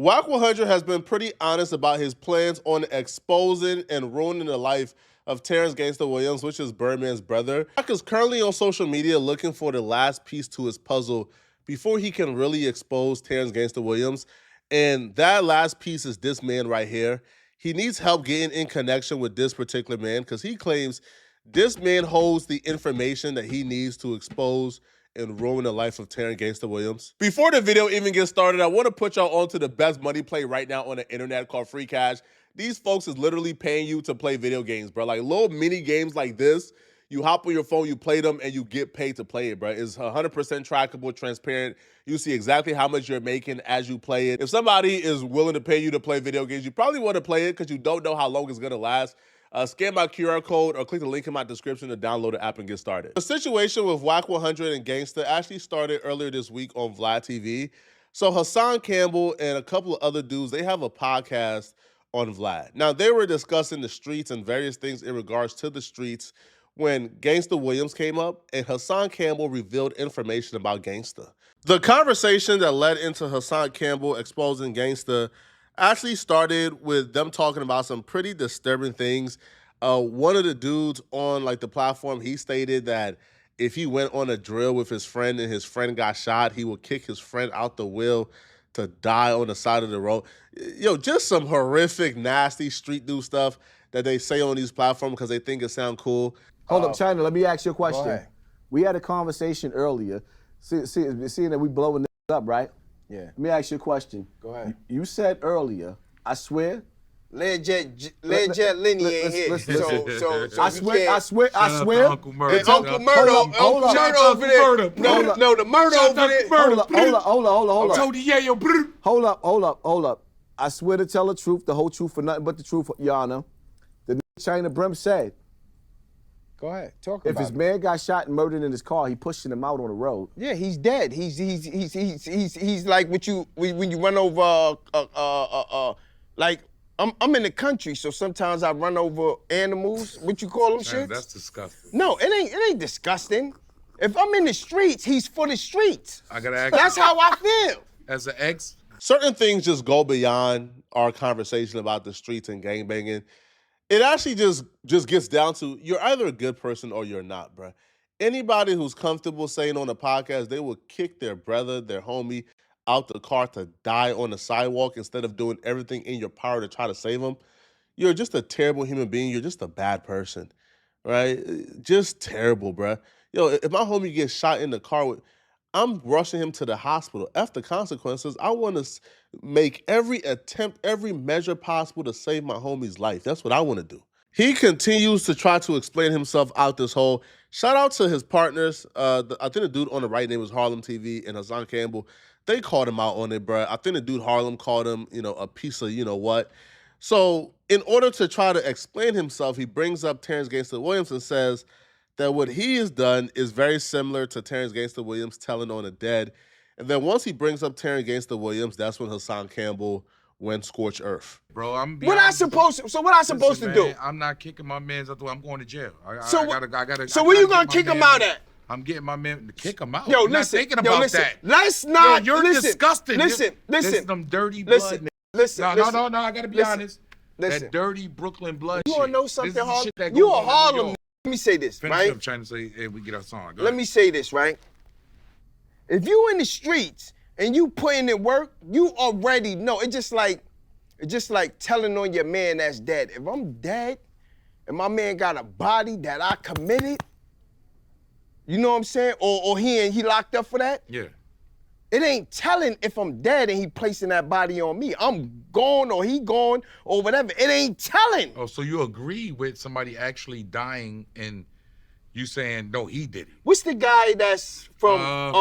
Wack 100 has been pretty honest about his plans on exposing and ruining the life of Terrence Gangsta Williams, which is Birdman's brother. Wack is currently on social media looking for the last piece to his puzzle before he can really expose Terrence Gangsta Williams. And that last piece is this man right here. He needs help getting in connection with this particular man because he claims this man holds the information that he needs to expose and ruin the life of Terrence Gangsta Williams. Before the video even gets started, I want to put y'all onto the best money play right now on the internet called Free Cash. These folks is literally paying you to play video games, bro. Like little mini games like this, you hop on your phone, you play them, and you get paid to play it, bro. It's 100% trackable, transparent. You see exactly how much you're making as you play it. If somebody is willing to pay you to play video games, you probably want to play it because you don't know how long it's going to last. Scan my QR code or click the link in my description to download the app and get started. The situation with Wack 100 and Gangsta actually started earlier this week on Vlad TV. So Hassan Campbell and a couple of other dudes, they have a podcast on Vlad. Now, they were discussing the streets and various things in regards to the streets when Gangsta Williams came up, and Hassan Campbell revealed information about Gangsta. The conversation that led into Hassan Campbell exposing Gangsta actually started with them talking about some pretty disturbing things. One of the dudes on like the platform, he stated that if he went on a drill with his friend and his friend got shot, he would kick his friend out the wheel to die on the side of the road. Yo, just some horrific, nasty street dude stuff that they say on these platforms because they think it sounds cool. Hold up, China, let me ask you a question. We had a conversation earlier, seeing that we blowing this up, right? Yeah. Let me ask you a question. Go ahead. You said earlier, I swear. Leadjet Lenny ain't here. So I swear. Uncle Murdo. And Uncle Murdo, Hold up. Murdo over there. No, the Murdo over there. Hold up. Told you, yeah, yo, brr. Hold up. I swear to tell the truth, the whole truth, for nothing but the truth, Your Honor. The China Brim said, Go ahead, talk if about his it. man got shot and murdered in his car, he pushing him out on the road. Yeah, he's dead. He's like when you run over like I'm in the country, so sometimes I run over animals. What you call them, shit? That's disgusting. No, it ain't disgusting. If I'm in the streets, he's for the streets. I gotta ask That's you, how I feel. as an ex, Certain things just go beyond our conversation about the streets and gangbanging. It actually just gets down to you're either a good person or you're not, bro. Anybody who's comfortable saying on a podcast they will kick their brother, their homie, out the car to die on the sidewalk instead of doing everything in your power to try to save them, you're just a terrible human being. You're just a bad person, right? Just terrible, bro. Yo, if my homie gets shot in the car, I'm rushing him to the hospital. F the consequences. I want to make every attempt, every measure possible to save my homie's life. That's what I want to do. He continues to try to explain himself out this whole. Shout out to his partners. I think the dude on the right name was Harlem TV and Hassan Campbell. They called him out on it, bro. I think the dude Harlem called him, a piece of what. So in order to try to explain himself, he brings up Terrence Gangsta Williams and says that what he has done is very similar to Terrence Gangsta Williams telling on the dead. And then once he brings up Terrence Gangsta Williams, that's when Hassan Campbell went scorched earth. bro, I'm What I supposed to do? Man, I'm not kicking my man's out the way. I'm going to jail. I gotta. So where you gonna kick him out at? I'm getting my man to kick him out. Yo, I'm listen. not thinking about listen. that. Let's not. Yo, you're listen, disgusting. Listen. This is some dirty blood. Listen. No. I gotta be honest. Listen. That dirty Brooklyn blood. You shit. wanna know This something, is the Harlem? shit that You goes a on in New Harlem. York. Let me say this, Finish right? up trying to say, hey, we get our song. Go Let ahead. me say this, right? If you in the streets and you putting in work, you already know. It's just like telling on your man that's dead. If I'm dead and my man got a body that I committed, you know what I'm saying? Or he locked up for that? Yeah. It ain't telling if I'm dead and he placing that body on me. I'm gone or he gone or whatever. It ain't telling. Oh, so you agree with somebody actually dying and you saying, no, he did it? What's the guy that's from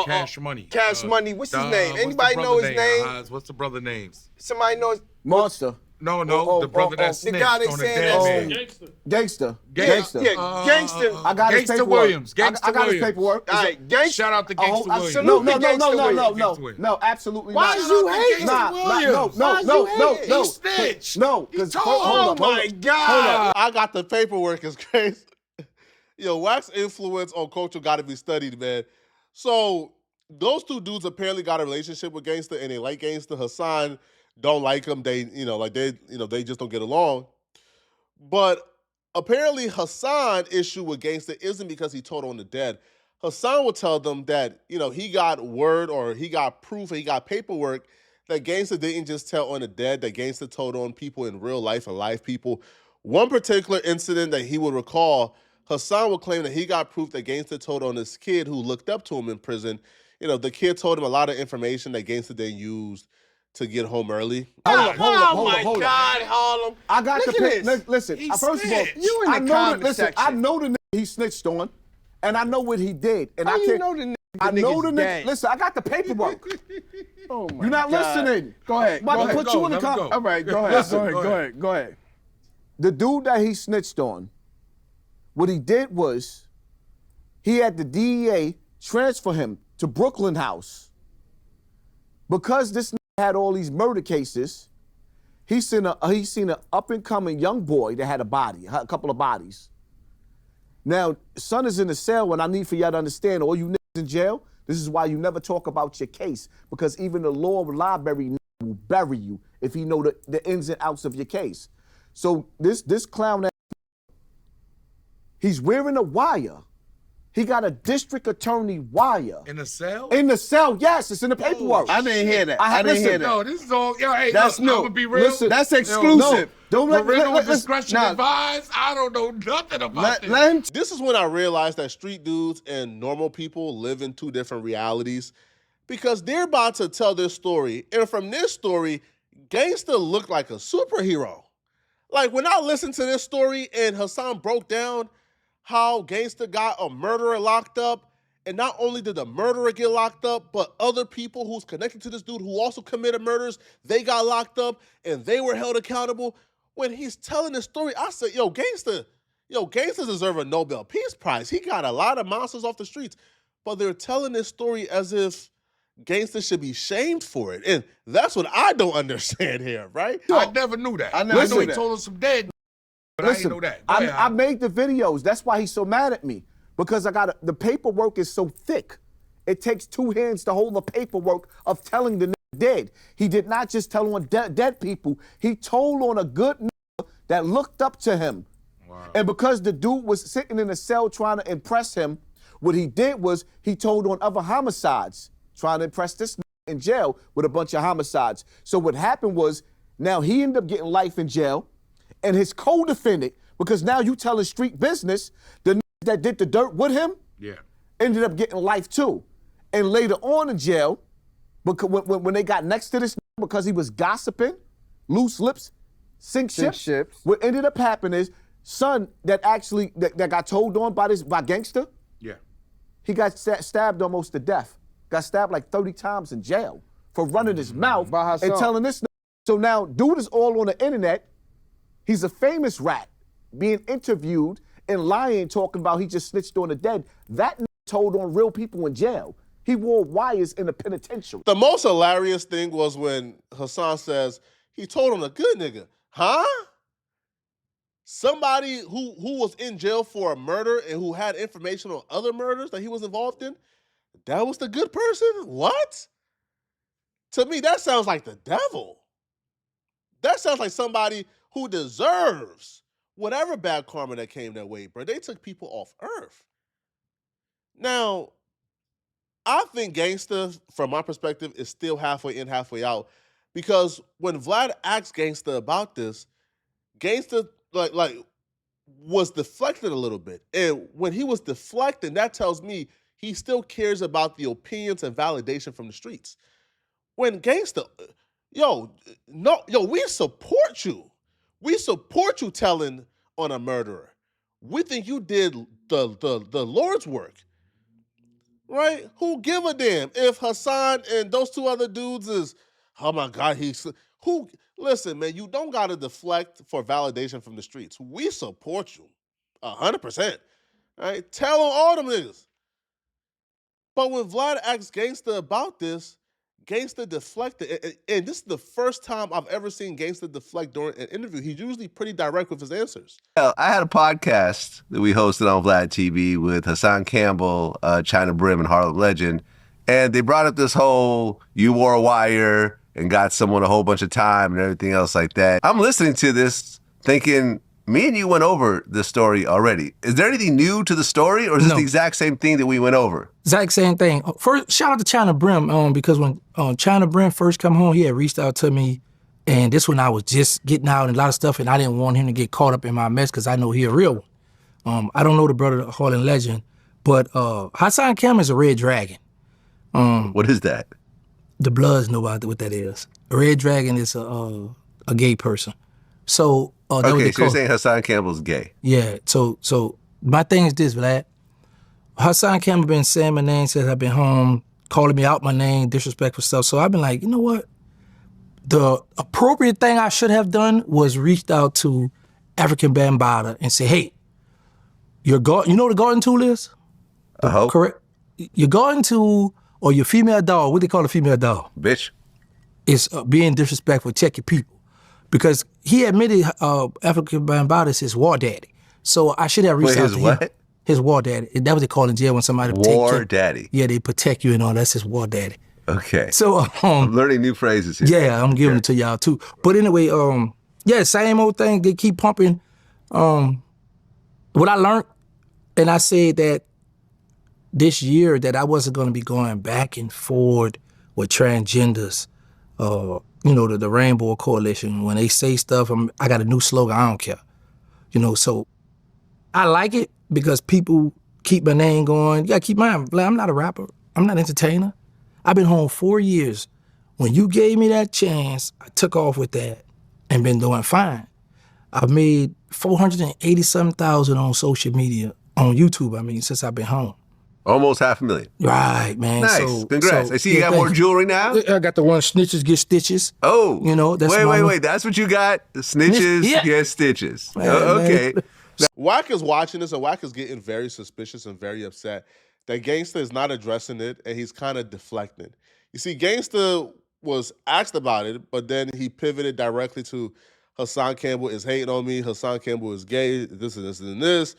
Cash Money? Cash Money. What's his name? what's Anybody the know brother his name? What's the brother names? Somebody knows? Monster. No, the brother that the snitched guy they on the saying dead that's- man. Gangster. Yeah, Gangster. I got his Gangsta paperwork. Williams. I Gangsta got his Williams. paperwork. All right, Gangster. Shout out to Oh, Gangsta Williams. absolutely. Gangsta Williams. No, absolutely Why not. is you hating? He snitched. No, He because told. Oh my God. I got the paperwork. It's crazy. Yo, Wack's influence on culture got to be studied, man. So those two dudes apparently got a relationship with Gangsta and they like Gangsta. Hassan don't like him. They, they just don't get along. But apparently Hassan issue with Gangsta isn't because he told on the dead. Hassan would tell them that, he got word or he got proof or he got paperwork that Gangsta didn't just tell on the dead, that Gangsta told on people in real life and live people. One particular incident that he would recall, Hassan would claim that he got proof that Gangsta told on this kid who looked up to him in prison. The kid told him a lot of information that Gangsta then used to get home early. Hold Oh up. my God, Harlem. I got Look the at this. listen. He First of all, snitched. You in the comment section. I know the nigga he snitched on, and I know what he did. And How I you can't. know the I know the nigga's nigga. dead? Listen, I got the paperwork. Oh my You're not God. listening. Go ahead. About Go to ahead. put you in the Let him comment. go. All right, go ahead. Listen, Go ahead. The dude that he snitched on, what he did was, he had the DEA transfer him to Brooklyn House. Because this nigga had all these murder cases, he seen an up-and-coming young boy that had a couple of bodies. Now, son is in the cell, and I need for y'all to understand, all you niggas in jail, this is why you never talk about your case, because even the law library will bury you if he know the ins and outs of your case. So this clown, he's wearing a wire. He got a district attorney wire. In the cell? In the cell, yes, it's in the paperwork. I didn't hear that. I I didn't hear listen, that. No, this is all. Yo, hey, That's look, new. I'm gonna be real. Listen, That's Yo, exclusive. Don't let Parental discretion nah. advised. I don't know nothing about this. Let him. This is when I realized that street dudes and normal people live in two different realities, because they're about to tell this story. And from this story, Gangsta looked like a superhero. Like, when I listened to this story and Hassan broke down how Gangsta got a murderer locked up, and not only did the murderer get locked up, but other people who's connected to this dude who also committed murders, they got locked up and they were held accountable. When he's telling this story, I said, Gangsta deserve a Nobel Peace Prize. He got a lot of monsters off the streets, but they're telling this story as if Gangsta should be shamed for it. And that's what I don't understand here, right? I never knew that. I never know knew he that. told us some dead, but I didn't know that. Go ahead, I made the videos. That's why he's so mad at me. Because the paperwork is so thick. It takes two hands to hold the paperwork of telling the nigga dead. He did not just tell on dead people. He told on a good nigga that looked up to him. Wow. And because the dude was sitting in a cell trying to impress him, what he did was he told on other homicides, trying to impress this nigga in jail with a bunch of homicides. So what happened was, now he ended up getting life in jail, and his co-defendant, because now you telling street business, the nigga that did the dirt with him, Yeah. ended up getting life too. And later on in jail, because when they got next to this nigga because he was gossiping, loose lips, sink ships. What ended up happening is, son that got told on by Gangsta, Yeah. he got stabbed almost to death. Got stabbed like 30 times in jail for running his mouth By Hassan. and telling this. So now, dude is all on the internet. He's a famous rat being interviewed and lying, talking about he just snitched on the dead. That told on real people in jail. He wore wires in the penitentiary. The most hilarious thing was when Hassan says he told on a good nigga. Huh? Somebody who was in jail for a murder and who had information on other murders that he was involved in, that was the good person? What? To me, that sounds like the devil. That sounds like somebody who deserves whatever bad karma that came their way, bro. They took people off earth. Now, I think Gangsta, from my perspective, is still halfway in, halfway out. Because when Vlad asked Gangsta about this, Gangsta like was deflected a little bit. And when he was deflecting, that tells me he still cares about the opinions and validation from the streets. When Gangsta, we support you. We support you telling on a murderer. We think you did the Lord's work. Right? Who give a damn if Hassan and those two other dudes is, oh my God, listen, man, you don't gotta deflect for validation from the streets. We support you 100%. Right? Tell on all them niggas. But when Vlad asked Gangsta about this, Gangsta deflected. And this is the first time I've ever seen Gangsta deflect during an interview. He's usually pretty direct with his answers. I had a podcast that we hosted on Vlad TV with Hassan Campbell, China Brim, and Harlem Legend. And they brought up this whole, you wore a wire, and got someone a whole bunch of time and everything else like that. I'm listening to this thinking, me and you went over this story already. Is there anything new to the story, or is this the exact same thing that we went over? Exact same thing. First, shout out to China Brim, because when China Brim first come home, he had reached out to me, and this when I was just getting out and a lot of stuff, and I didn't want him to get caught up in my mess because I know he a real one. I don't know the brother, the Harlan legend, but Hassan Cam is a red dragon. What is that? The Bloods know about what that is. A red dragon is a gay person. So okay, so you're saying Hassan Campbell's gay? Yeah. So my thing is this, Vlad. Hassan Campbell been saying my name since I've been home, calling me out my name, disrespectful stuff. So I've been like, you know what? The appropriate thing I should have done was reached out to African Bambaataa and say, hey, you know what a garden tool is? Correct. Your garden tool or your female dog, what they call a female dog? Bitch. Is being disrespectful, check your people. Because he admitted African Bambaataa is his war daddy. So I should have reached out to him. What? His war daddy. That's what they call in jail when somebody protect you. War daddy. Yeah, they protect you and all. That's his war daddy. Okay. So I'm learning new phrases here. Yeah, I'm giving it to y'all too. But anyway, yeah, same old thing. They keep pumping. What I learned, and I said that this year that I wasn't going to be going back and forth with transgenders. The Rainbow Coalition, when they say stuff, I got a new slogan, I don't care. So I like it because people keep my name going. You gotta keep mine. I'm not a rapper. I'm not an entertainer. I've been home 4 years. When you gave me that chance, I took off with that and been doing fine. I've made $487,000 on social media, on YouTube, since I've been home. Almost $500,000. Right, man. Nice. So, congrats. I see you got more jewelry now? I got the one snitches get stitches. Oh. That's wait. That's what you got? The snitches get stitches. Man, okay. Wack is watching this, and Wack is getting very suspicious and very upset that Gangsta is not addressing it, and he's kind of deflecting. You see, Gangsta was asked about it, but then he pivoted directly to Hassan Campbell is hating on me. Hassan Campbell is gay. This and this and this.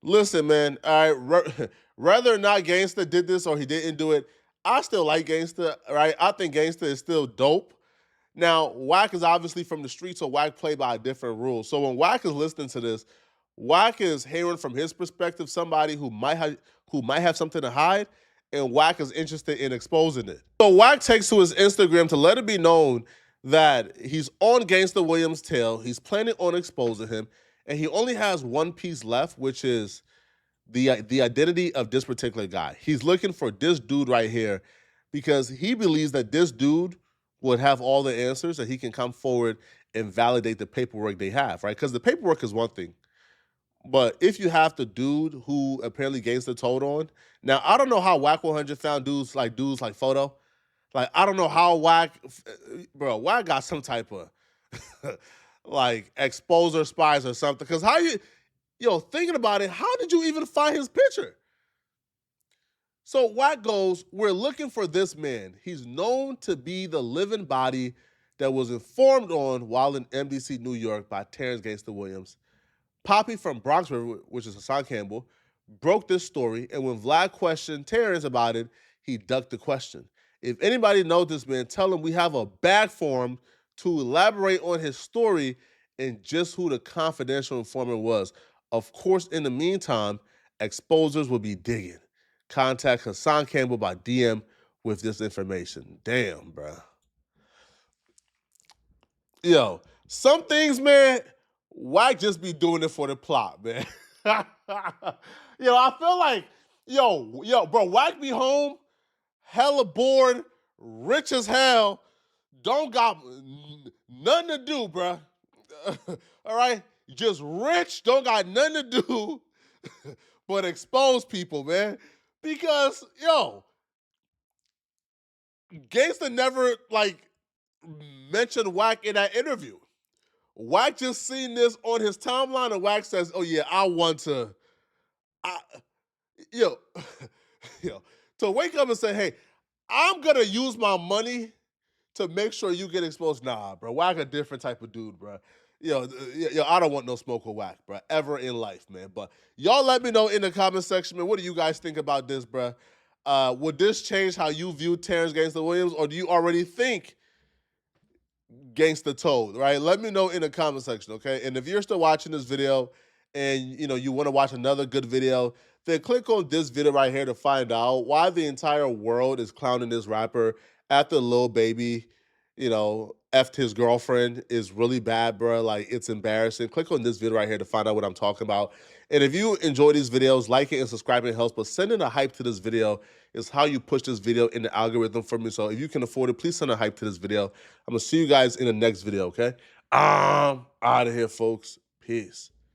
Listen, man. All right. Whether or not Gangsta did this or he didn't do it, I still like Gangsta, right? I think Gangsta is still dope. Now, Wack is obviously from the streets, so Wack play by a different rule. So when Wack is listening to this, Wack is hearing from his perspective somebody who might have something to hide, and Wack is interested in exposing it. So Wack takes to his Instagram to let it be known that he's on Gangsta Williams' tail, he's planning on exposing him, and he only has one piece left, which is the identity of this particular guy. He's looking for this dude right here because he believes that this dude would have all the answers and he can come forward and validate the paperwork they have, right? Because the paperwork is one thing. But if you have the dude who apparently Gangsta told on, now I don't know how Wack 100 found dudes like Photo. Like, I don't know how Wack got some type of like exposer spies or something. Because thinking about it, how did you even find his picture? So Wack goes, we're looking for this man. He's known to be the living body that was informed on while in MDC, New York by Terrence Gangsta Williams. Poppy from Bronx River, which is Hassan Campbell, broke this story, and when Vlad questioned Terrence about it, he ducked the question. If anybody knows this man, tell him we have a bag for him to elaborate on his story and just who the confidential informant was. Of course, in the meantime, exposers will be digging. Contact Hassan Campbell by DM with this information. Damn, bro. Yo, some things, man, Wack just be doing it for the plot, man. I feel like, bro, Wack be home, hella bored, rich as hell, don't got nothing to do, bro. All right? Just rich, don't got nothing to do but expose people, man. Because, Gangsta never, mentioned Wack in that interview. Wack just seen this on his timeline, and Wack says, oh, yeah, I want to, to wake up and say, hey, I'm going to use my money to make sure you get exposed. Nah, bro, Wack a different type of dude, bro. I don't want no smoke with Wack, bro, ever in life, man. But y'all let me know in the comment section, man, what do you guys think about this, bro? Would this change how you view Terrence Gangsta Williams, or do you already think Gangsta Toad, right? Let me know in the comment section, okay? And if you're still watching this video and you want to watch another good video, then click on this video right here to find out why the entire world is clowning this rapper after Lil Baby, effed his girlfriend is really bad, bro. Like, it's embarrassing. Click on this video right here to find out what I'm talking about. And if you enjoy these videos, like it and subscribing helps, but sending a hype to this video is how you push this video in the algorithm for me. So if you can afford it, please send a hype to this video. I'm gonna see you guys in the next video, okay? Out of here, folks. Peace.